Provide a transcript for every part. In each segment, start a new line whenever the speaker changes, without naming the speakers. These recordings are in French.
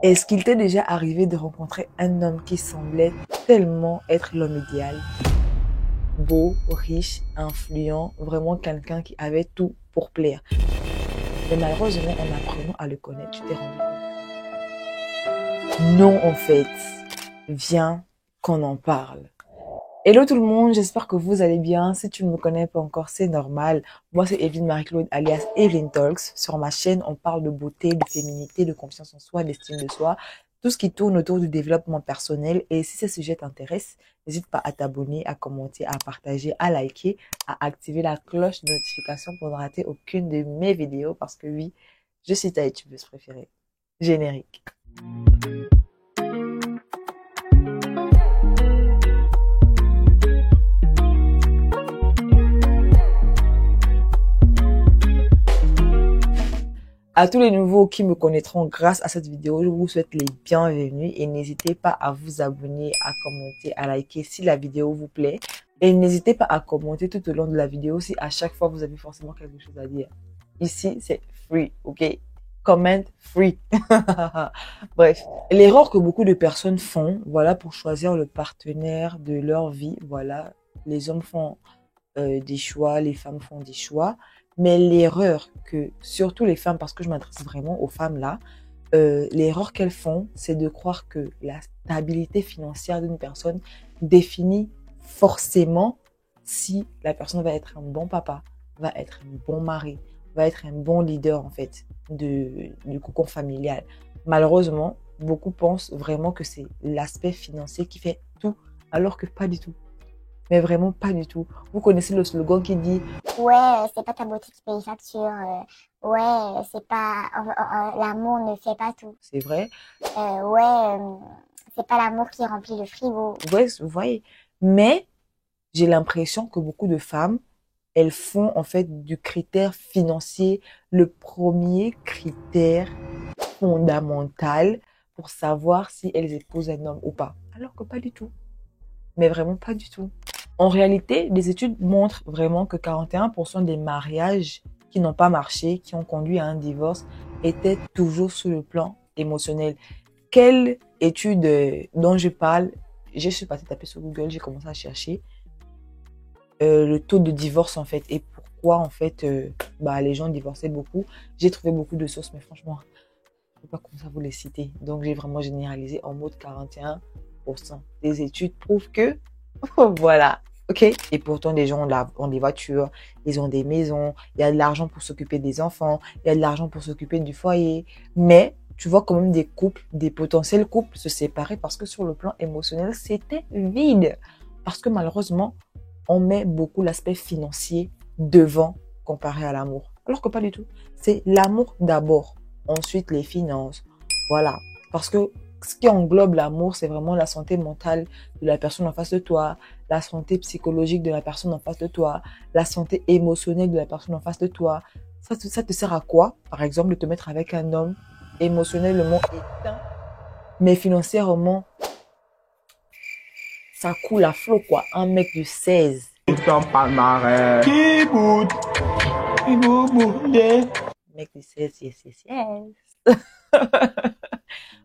Est-ce qu'il t'est déjà arrivé de rencontrer un homme qui semblait tellement être l'homme idéal? Beau, riche, influent, vraiment quelqu'un qui avait tout pour plaire. Mais malheureusement, en apprenant à le connaître, tu t'es rendu compte. Non, en fait. Viens qu'on en parle. Hello tout le monde, j'espère que vous allez bien. Si tu ne me connais pas encore, c'est normal. Moi, c'est Evelyne Marie-Claude alias Evelyn Talks. Sur ma chaîne, on parle de beauté, de féminité, de confiance en soi, d'estime de soi, tout ce qui tourne autour du développement personnel. Et si ces sujets t'intéressent, n'hésite pas à t'abonner, à commenter, à partager, à liker, à activer la cloche de notification pour ne rater aucune de mes vidéos parce que oui, je suis ta youtubeuse préférée. Générique. À tous les nouveaux qui me connaîtront grâce à cette vidéo, je vous souhaite les bienvenus et n'hésitez pas à vous abonner, à commenter, à liker si la vidéo vous plaît. Et n'hésitez pas à commenter tout au long de la vidéo si à chaque fois vous avez forcément quelque chose à dire. Ici, c'est free, ok? Comment free. Bref, l'erreur que beaucoup de personnes font, voilà, pour choisir le partenaire de leur vie, voilà, les hommes font des choix, les femmes font des choix. Mais l'erreur que, surtout les femmes, parce que je m'adresse vraiment aux femmes là, l'erreur qu'elles font, c'est de croire que la stabilité financière d'une personne définit forcément si la personne va être un bon papa, va être un bon mari, va être un bon leader en fait du cocon familial. Malheureusement, beaucoup pensent vraiment que c'est l'aspect financier qui fait tout, alors que pas du tout. Mais vraiment pas du tout. Vous connaissez le slogan qui dit
ouais, c'est pas ta beauté qui paye les factures. Ouais, c'est pas l'amour ne fait pas tout.
c'est vrai.
C'est pas l'amour qui remplit le frigo.
Ouais, vous voyez. Mais j'ai l'impression que beaucoup de femmes, elles font en fait du critère financier le premier critère fondamental pour savoir si elles épousent un homme ou pas. Alors que pas du tout. Mais vraiment pas du tout. En réalité, des études montrent vraiment que 41% des mariages qui n'ont pas marché, qui ont conduit à un divorce, étaient toujours sur le plan émotionnel. Quelle étude dont je parle? Je suis partie taper sur Google, j'ai commencé à chercher le taux de divorce en fait et pourquoi en fait les gens divorçaient beaucoup. J'ai trouvé beaucoup de sources, mais franchement, je ne peux pas commencer à vous les citer. Donc j'ai vraiment généralisé en mode 41%. Les études prouvent que voilà. Ok. Et pourtant, les gens ont des voitures, ils ont des maisons, il y a de l'argent pour s'occuper des enfants, il y a de l'argent pour s'occuper du foyer. Mais tu vois quand même des couples, des potentiels couples se séparer parce que sur le plan émotionnel, c'était vide. Parce que malheureusement, on met beaucoup l'aspect financier devant comparé à l'amour. Alors que pas du tout. C'est l'amour d'abord, ensuite les finances. Voilà. Parce que ce qui englobe l'amour, c'est vraiment la santé mentale de la personne en face de toi, la santé psychologique de la personne en face de toi, la santé émotionnelle de la personne en face de toi. Ça te sert à quoi? Par exemple, de te mettre avec un homme émotionnellement éteint, mais financièrement, ça coule à flot, quoi. Un mec de 16. Mec de 16, yes, yes, yes.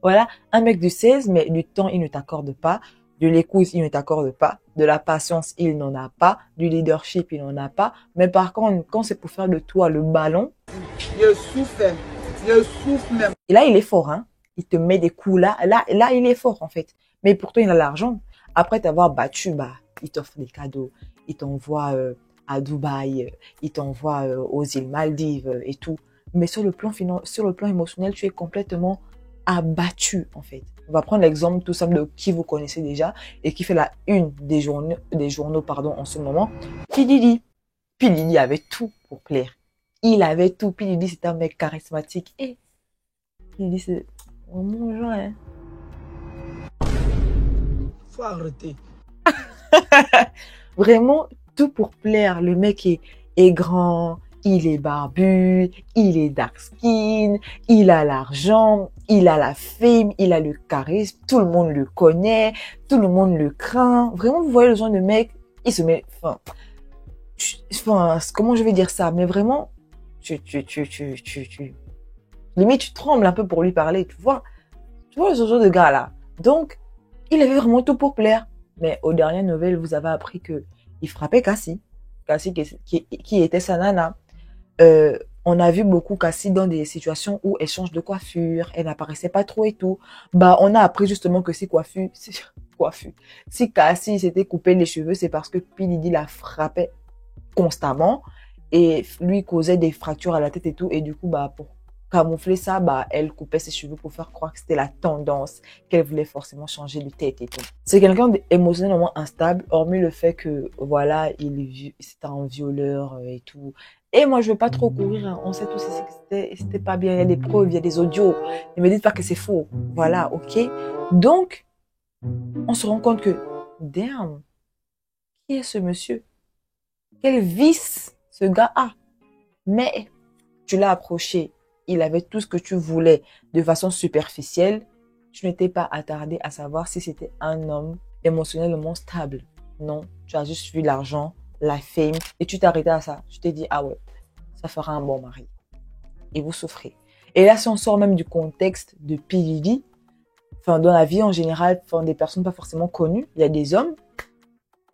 Voilà, un mec de 16, mais du temps, il ne t'accorde pas. De l'écoute, il ne t'accorde pas. De la patience, il n'en a pas. Du leadership, il n'en a pas. Mais par contre, quand c'est pour faire de toi le ballon,
je souffre même.
Et là, il est fort, hein. Il te met des coups là, il est fort, en fait. Mais pourtant, il a l'argent. Après t'avoir battu, il t'offre des cadeaux. Il t'envoie à Dubaï. Il t'envoie aux îles Maldives et tout. Mais sur le plan émotionnel, tu es complètement abattu, en fait. On va prendre l'exemple tout simple de qui vous connaissez déjà et qui fait la une des journaux, en ce moment. P. Diddy. P. Diddy avait tout pour plaire. Il avait tout. P. Diddy, c'était un mec charismatique. Et P. Diddy, c'est mon genre, hein.
Faut arrêter.
Vraiment, tout pour plaire. Le mec est grand, il est barbu, il est dark skin, il a l'argent, il a la fame, il a le charisme, tout le monde le connaît, tout le monde le craint. Vraiment, vous voyez le genre de mec, il se met, comment je vais dire ça, mais vraiment, limite, tu trembles un peu pour lui parler, tu vois. Tu vois ce genre de gars-là. Donc, il avait vraiment tout pour plaire. Mais aux dernières nouvelles, vous avez appris que il frappait Cassie. Cassie qui était sa nana. On a vu beaucoup Cassie dans des situations où elle change de coiffure, elle n'apparaissait pas trop et tout. Bah, on a appris justement que si Cassie s'était coupé les cheveux, c'est parce que P. Diddy la frappait constamment et lui causait des fractures à la tête et tout. Et du coup, bah, pour camoufler ça, bah, elle coupait ses cheveux pour faire croire que c'était la tendance, qu'elle voulait forcément changer de tête et tout. C'est quelqu'un d'émotionnellement instable, hormis le fait que, voilà, c'était un violeur et tout. Et moi, je veux pas trop courir, hein. On sait tous ici que c'était pas bien. Il y a des preuves, il y a des audios. Ne me dites pas que c'est faux. Voilà, ok? Donc, on se rend compte que, damn, qui est ce monsieur? Quel vice ce gars a? Mais, tu l'as approché. Il avait tout ce que tu voulais de façon superficielle. Tu n'étais pas attardé à savoir si c'était un homme émotionnellement stable. Non, tu as juste vu l'argent, la fame, et tu t'es arrêté à ça. Tu t'es dit, ah ouais, ça fera un bon mari. Et vous souffrez. Et là, si on sort même du contexte de P. Diddy, enfin, dans la vie en général, enfin, des personnes pas forcément connues, il y a des hommes,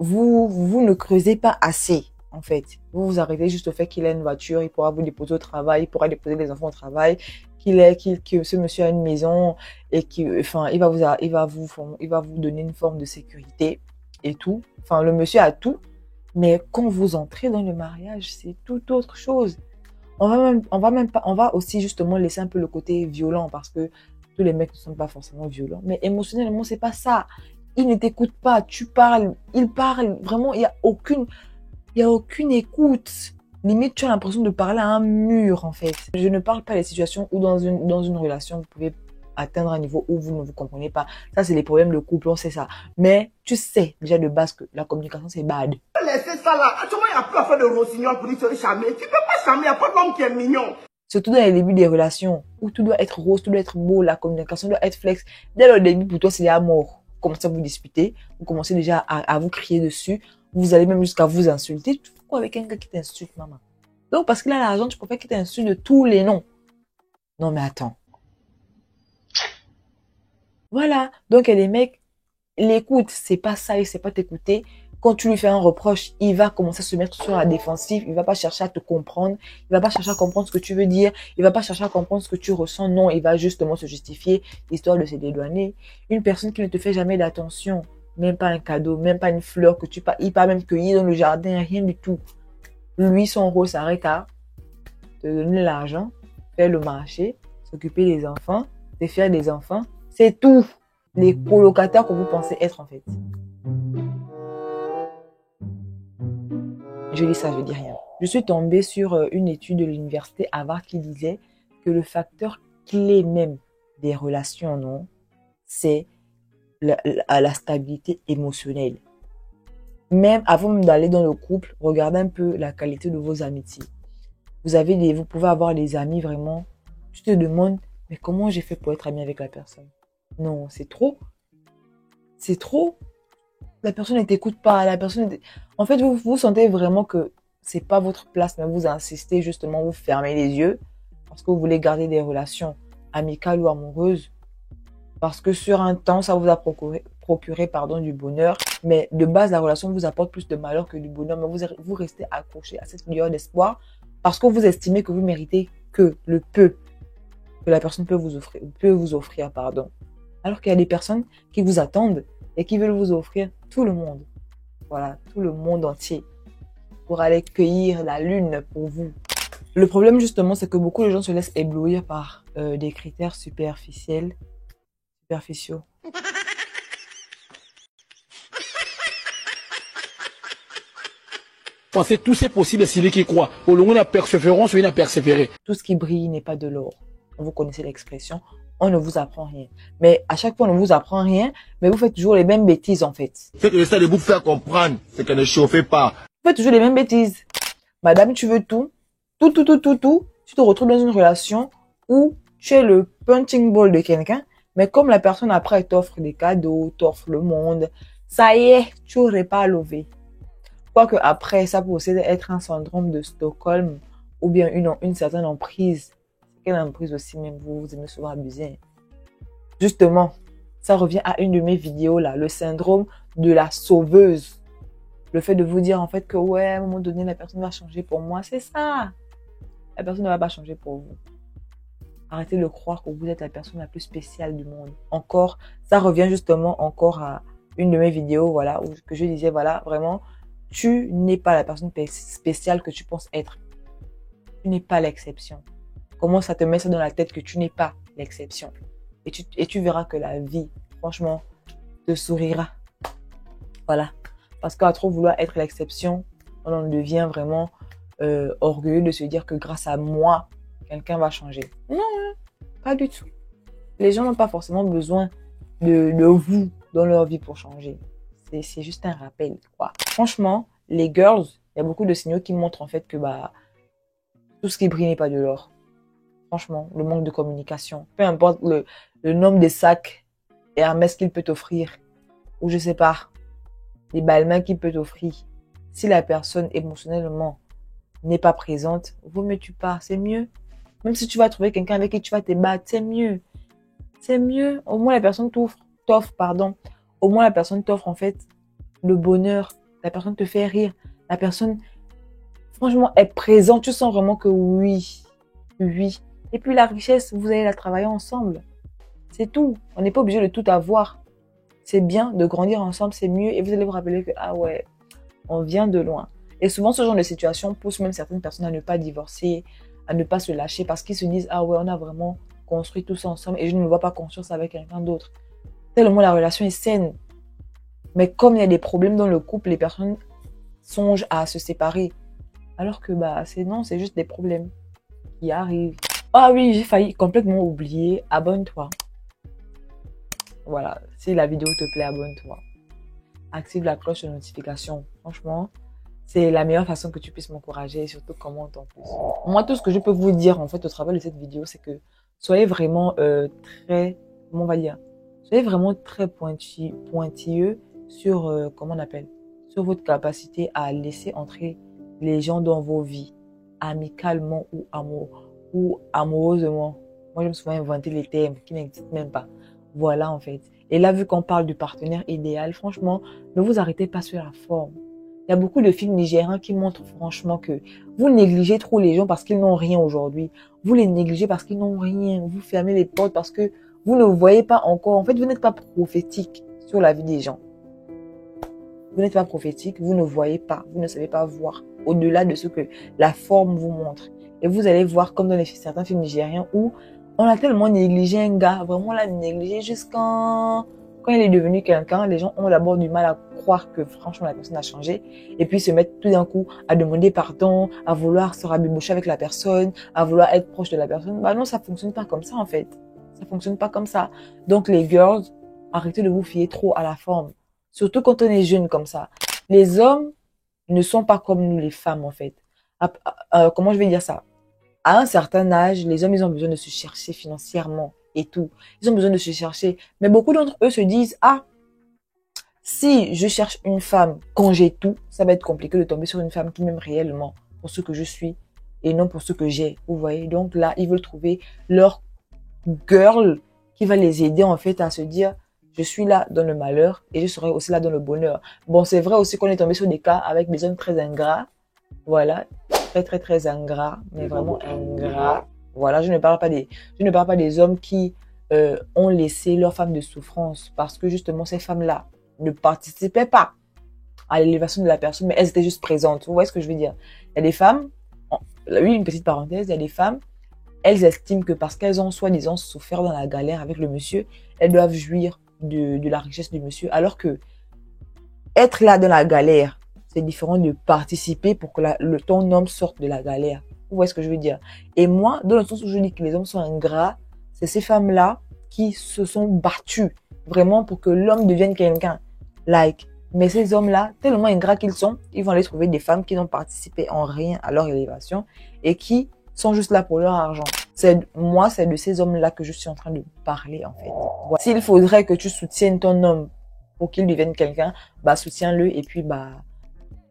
vous ne creusez pas assez, en fait. Vous arrêtez juste au fait qu'il a une voiture, il pourra vous déposer au travail, il pourra déposer les enfants au travail, que ce monsieur a une maison et enfin, il va vous donner une forme de sécurité et tout. Enfin, le monsieur a tout. Mais quand vous entrez dans le mariage, c'est tout autre chose. On va aussi justement laisser un peu le côté violent parce que tous les mecs ne sont pas forcément violents. Mais émotionnellement, c'est pas ça. Il ne t'écoute pas. Tu parles, il parle. Vraiment, il y a aucune écoute. Limite, tu as l'impression de parler à un mur, en fait. Je ne parle pas des situations où dans une relation, vous pouvez atteindre un niveau où vous ne vous comprenez pas. Ça, c'est les problèmes de couple, on sait ça. Mais tu sais déjà de base que la communication, c'est bad.
Laissez ça là. Actuellement, il n'y a plus à faire de rossignol pour dire que tu es charmé. Tu peux pas charmer, il n'y a pas d'homme qui est mignon.
Surtout dans les débuts des relations, où tout doit être rose, tout doit être beau, la communication doit être flex. Dès le début, pour toi, c'est la mort. Vous commencez à vous disputer, vous commencez déjà à vous crier dessus, vous allez même jusqu'à vous insulter. Pourquoi avec un gars qui t'insulte, maman? Donc, parce qu'il a l'argent, tu préfères qu'il t'insulte de tous les noms. Non, mais attends. Voilà. Donc, il y a des mecs, l'écoute, c'est pas ça, il sait pas t'écouter. Quand tu lui fais un reproche, il va commencer à se mettre sur la défensive. Il va pas chercher à te comprendre. Il va pas chercher à comprendre ce que tu veux dire. Il va pas chercher à comprendre ce que tu ressens. Non, il va justement se justifier, histoire de se dédouaner. Une personne qui ne te fait jamais d'attention, même pas un cadeau, même pas une fleur que il pas même cueillir dans le jardin, rien du tout. Lui, son rôle s'arrête à te donner l'argent, faire le marché, s'occuper des enfants, te faire des enfants. C'est tout. Les colocataires que vous pensez être, en fait. Je dis ça, je dis rien. Je suis tombée sur une étude de l'université Harvard qui disait que le facteur clé même des relations, non, c'est la stabilité émotionnelle. Même avant d'aller dans le couple, regardez un peu la qualité de vos amitiés. Vous pouvez avoir des amis vraiment, tu te demandes, mais comment j'ai fait pour être ami avec la personne? Non, c'est trop. C'est trop. La personne ne t'écoute pas. En fait, vous sentez vraiment que c'est pas votre place, mais vous insistez justement, vous fermez les yeux parce que vous voulez garder des relations amicales ou amoureuses. Parce que sur un temps, ça vous a procuré du bonheur. Mais de base, la relation vous apporte plus de malheur que du bonheur. Mais vous restez accroché à cette lueur d'espoir parce que vous estimez que vous méritez que le peu que la personne peut vous offrir, pardon. Alors qu'il y a des personnes qui vous attendent et qui veulent vous offrir tout le monde. Voilà, tout le monde entier pour aller cueillir la lune pour vous. Le problème justement, c'est que beaucoup de gens se laissent éblouir par des critères superficiels.
Pensez tout c'est possible, c'est celui qui croit. Au long de la persévérance, celui qui a persévéré.
Tout ce qui brille n'est pas de l'or. Vous connaissez l'expression. On ne vous apprend rien. Mais à chaque fois, on ne vous apprend rien, mais vous faites toujours les mêmes bêtises, en fait.
Ce que j'essaie de vous faire comprendre, c'est que ne chauffez pas.
Vous faites toujours les mêmes bêtises. Madame, tu veux tout. Tout. Tu te retrouves dans une relation où tu es le punching ball de quelqu'un, mais comme la personne après t'offre des cadeaux, t'offre le monde, ça y est, tu n'aurais pas levé. Quoique après, ça peut aussi être un syndrome de Stockholm ou bien une certaine emprise. Quelle emprise aussi, même vous aimez souvent abuser. Justement, ça revient à une de mes vidéos là, le syndrome de la sauveuse. Le fait de vous dire en fait que ouais, à un moment donné, la personne va changer pour moi, c'est ça. La personne ne va pas changer pour vous. Arrêtez de croire que vous êtes la personne la plus spéciale du monde. Encore, ça revient justement encore à une de mes vidéos, voilà, où que je disais, voilà, vraiment, tu n'es pas la personne spéciale que tu penses être. Tu n'es pas l'exception. Comment ça te met ça dans la tête que tu n'es pas l'exception. Et tu verras que la vie, franchement, te sourira. Voilà. Parce qu'à trop vouloir être l'exception, on en devient vraiment orgueilleux de se dire que grâce à moi, quelqu'un va changer. Non, pas du tout. Les gens n'ont pas forcément besoin de vous dans leur vie pour changer. C'est juste un rappel, quoi. Franchement, les girls, il y a beaucoup de signaux qui montrent en fait que bah tout ce qui brille n'est pas de l'or. Franchement, le manque de communication. Peu importe le nombre de sacs Hermès qu'il peut t'offrir, ou je sais pas, les balmains qu'il peut t'offrir. Si la personne émotionnellement n'est pas présente, vaut mieux tu pars, c'est mieux. Même si tu vas trouver quelqu'un avec qui tu vas te battre, c'est mieux. C'est mieux. Au moins la personne t'offre, pardon. Au moins la personne t'offre en fait le bonheur. La personne te fait rire. La personne, franchement, est présente. Tu sens vraiment que oui. Oui. Et puis la richesse, vous allez la travailler ensemble. C'est tout. On n'est pas obligé de tout avoir. C'est bien de grandir ensemble, c'est mieux. Et vous allez vous rappeler que, ah ouais, on vient de loin. Et souvent, ce genre de situation pousse même certaines personnes à ne pas divorcer, à ne pas se lâcher parce qu'ils se disent, ah ouais, on a vraiment construit tout ça ensemble et je ne me vois pas construire ça avec quelqu'un d'autre. Tellement la relation est saine. Mais comme il y a des problèmes dans le couple, les personnes songent à se séparer. Alors que, bah, c'est juste des problèmes qui arrivent. Ah oui, j'ai failli complètement oublier. Abonne-toi. Voilà. Si la vidéo te plaît, abonne-toi. Active la cloche de notification. Franchement, c'est la meilleure façon que tu puisses m'encourager et surtout commente en plus. Moi, tout ce que je peux vous dire en fait au travers de cette vidéo, c'est que soyez vraiment très, comment on va dire, soyez vraiment très pointilleux sur, comment on appelle, sur votre capacité à laisser entrer les gens dans vos vies, amicalement ou amoureusement. Moi, je me suis souvent inventé les termes qui n'existent même pas. Voilà, en fait. Et là, vu qu'on parle du partenaire idéal, franchement, ne vous arrêtez pas sur la forme. Il y a beaucoup de films nigériens qui montrent franchement que vous négligez trop les gens parce qu'ils n'ont rien aujourd'hui. Vous les négligez parce qu'ils n'ont rien. Vous fermez les portes parce que vous ne voyez pas encore. En fait, vous n'êtes pas prophétique sur la vie des gens. Vous n'êtes pas prophétique, vous ne voyez pas, vous ne savez pas voir au-delà de ce que la forme vous montre. Et vous allez voir comme dans certains films nigériens où on a tellement négligé un gars, vraiment on l'a négligé jusqu'à quand il est devenu quelqu'un, les gens ont d'abord du mal à croire que franchement la personne a changé et puis se mettent tout d'un coup à demander pardon, à vouloir se rabiboucher avec la personne, à vouloir être proche de la personne. Bah non, ça fonctionne pas comme ça en fait. Ça fonctionne pas comme ça. Donc les girls, arrêtez de vous fier trop à la forme. Surtout quand on est jeune comme ça. Les hommes ne sont pas comme nous les femmes en fait. Comment je vais dire ça? À un certain âge, les hommes, ils ont besoin de se chercher financièrement et tout. Ils ont besoin de se chercher. Mais beaucoup d'entre eux se disent, ah, si je cherche une femme quand j'ai tout, ça va être compliqué de tomber sur une femme qui m'aime réellement pour ce que je suis et non pour ce que j'ai. Vous voyez? Donc là, ils veulent trouver leur girl qui va les aider en fait à se dire, je suis là dans le malheur et je serai aussi là dans le bonheur. Bon, c'est vrai aussi qu'on est tombé sur des cas avec des hommes très ingrats. Voilà. Très ingrat, mais vraiment ingrat. Voilà, je ne parle pas des hommes qui ont laissé leurs femmes de souffrance parce que justement ces femmes-là ne participaient pas à l'élévation de la personne, mais elles étaient juste présentes. Vous voyez ce que je veux dire? Il y a des femmes, oui, une petite parenthèse, il y a des femmes, elles estiment que parce qu'elles ont soi-disant souffert dans la galère avec le monsieur, elles doivent jouir de la richesse du monsieur, alors que être là dans la galère, c'est différent de participer pour que ton homme sorte de la galère. Vous voyez ce que je veux dire? Et moi, dans le sens où je dis que les hommes sont ingrats, c'est ces femmes-là qui se sont battues vraiment pour que l'homme devienne quelqu'un. Mais ces hommes-là, tellement ingrats qu'ils sont, ils vont aller trouver des femmes qui n'ont participé en rien à leur élévation et qui sont juste là pour leur argent. C'est de ces hommes-là que je suis en train de parler, en fait. Voilà. S'il faudrait que tu soutiennes ton homme pour qu'il devienne quelqu'un, bah, soutiens-le et puis, bah,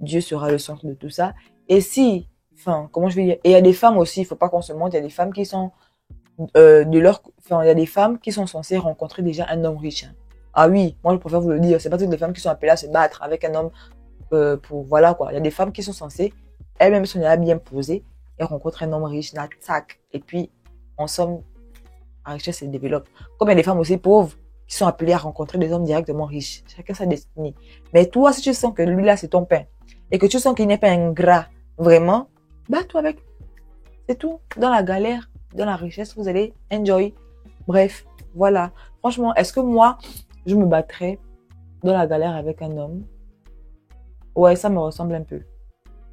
Dieu sera le centre de tout ça. Et si, comment je vais dire, et il y a des femmes aussi, il faut pas qu'on se mente, il y a des femmes qui sont Enfin, il y a des femmes qui sont censées rencontrer déjà un homme riche. Hein. Ah oui, moi je préfère vous le dire, c'est pas toutes les femmes qui sont appelées à se battre avec un homme pour voilà quoi. Il y a des femmes qui sont censées elles-mêmes sont déjà bien posées et rencontrent un homme riche, là, tac. Et puis, en somme, la richesse se développe. Comme il y a des femmes aussi pauvres qui sont appelées à rencontrer des hommes directement riches. Chacun sa destinée. Mais toi, si tu sens que lui là, c'est ton pain et que tu sens qu'il n'est pas ingrat, vraiment, bats-toi avec. C'est tout. Dans la galère, dans la richesse, vous allez enjoy. Bref, voilà. Franchement, est-ce que moi, je me battrais dans la galère avec un homme? Ouais, ça me ressemble un peu.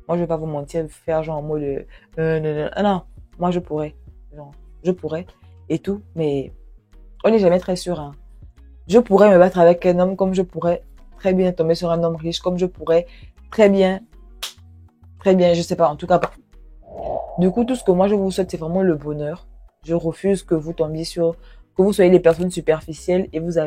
Moi, je vais pas vous mentir, faire genre en mode non, moi je pourrais. Genre, je pourrais et tout, mais on n'est jamais très sûr. Hein. Je pourrais me battre avec un homme comme je pourrais très bien tomber sur un homme riche, comme je pourrais très bien, je sais pas, en tout cas. Du coup, tout ce que moi je vous souhaite, c'est vraiment le bonheur. Je refuse que vous tombiez sur, que vous soyez des personnes superficielles et vous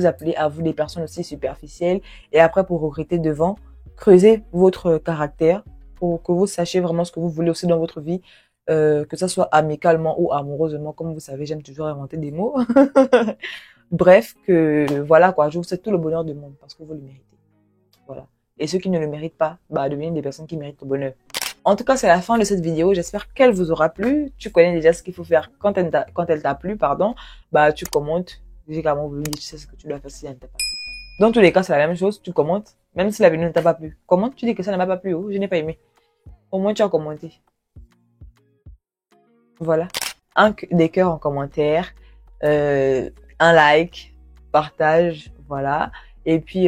appelez à vous des personnes aussi superficielles. Et après, pour regretter devant, creusez votre caractère pour que vous sachiez vraiment ce que vous voulez aussi dans votre vie, que ça soit amicalement ou amoureusement. Comme vous savez, j'aime toujours inventer des mots. Bref, que voilà quoi, je vous souhaite tout le bonheur du monde parce que vous le méritez. Voilà. Et ceux qui ne le méritent pas, bah devenez des personnes qui méritent le bonheur. En tout cas, c'est la fin de cette vidéo. J'espère qu'elle vous aura plu. Tu connais déjà ce qu'il faut faire quand elle t'a plu, pardon. Bah tu commentes. J'ai carrément voulu dire, tu sais ce que tu dois faire si elle ne t'a pas plu. Dans tous les cas, c'est la même chose. Tu commentes, même si la vidéo ne t'a pas plu. Commente, tu dis que ça ne m'a pas plu ou je n'ai pas aimé. Au moins, tu as commenté. Voilà. Des cœurs en commentaire. Un like. Partage. Voilà. Et puis,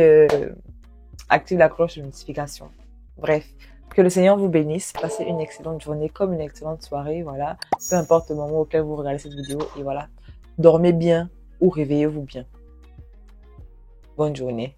active la cloche de notification. Bref. Que le Seigneur vous bénisse. Passez une excellente journée comme une excellente soirée. Voilà. Peu importe le moment auquel vous regardez cette vidéo. Et voilà. Dormez bien ou réveillez-vous bien. Bonne journée.